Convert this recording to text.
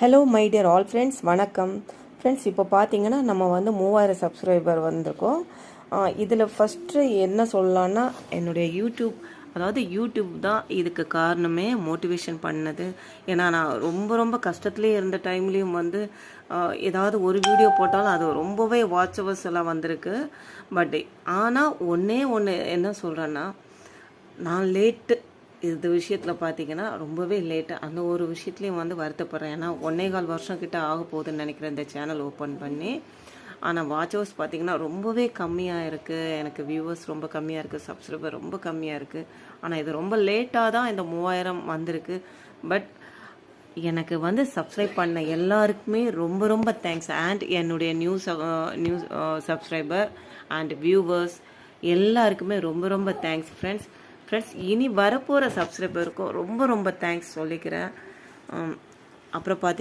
Hello my dear all friends, வணக்கம் friends. இப்போ பார்த்தீங்கன்னா நம்ம வந்து 3000 சப்ஸ்கிரைபர் வந்திருக்கோம். இதில் ஃபஸ்ட்டு என்ன சொல்லலான்னா, என்னுடைய யூடியூப், அதாவது யூடியூப் தான் இதுக்கு காரணமே, மோட்டிவேஷன் பண்ணது. ஏன்னா நான் ரொம்ப ரொம்ப கஷ்டத்துலேயே இருந்த டைம்லேயும் வந்து ஏதாவது ஒரு வீடியோ போட்டாலும் அது ரொம்பவே வாட்சவர்ஸ் எல்லாம் வந்திருக்கு. பட் ஆனால் ஒன்றே ஒன்று என்ன சொல்கிறேன்னா, நான் லேட்டு இந்த விஷயத்தில் பார்த்தீங்கன்னா ரொம்பவே லேட்டு. அந்த ஒரு விஷயத்துலையும் வந்து வருத்தப்படுறேன். ஏன்னா 1.25 வருஷம் கிட்ட ஆக போகுதுன்னு நினைக்கிறேன் இந்த சேனல் ஓப்பன் பண்ணி. ஆனால் வாட்ச் ஹவர்ஸ் பார்த்தீங்கன்னா ரொம்பவே கம்மியாக இருக்குது. எனக்கு வியூவர்ஸ் ரொம்ப கம்மியாக இருக்குது, சப்ஸ்கிரைபர் ரொம்ப கம்மியாக இருக்குது. ஆனால் இது ரொம்ப லேட்டாக தான் இந்த 3000 வந்திருக்கு. பட் எனக்கு வந்து சப்ஸ்கிரைப் பண்ண எல்லாருக்குமே ரொம்ப ரொம்ப தேங்க்ஸ். அண்ட் என்னுடைய நியூஸ் சப்ஸ்கிரைபர் அண்ட் வியூவர்ஸ் எல்லாருக்குமே ரொம்ப ரொம்ப தேங்க்ஸ் ஃப்ரெண்ட்ஸ். இனி வரப்போகிற சப்ஸ்கிரைபருக்கும் ரொம்ப ரொம்ப தேங்க்ஸ் சொல்லிக்கிறேன். அப்புறம் பார்த்தீங்கன்னா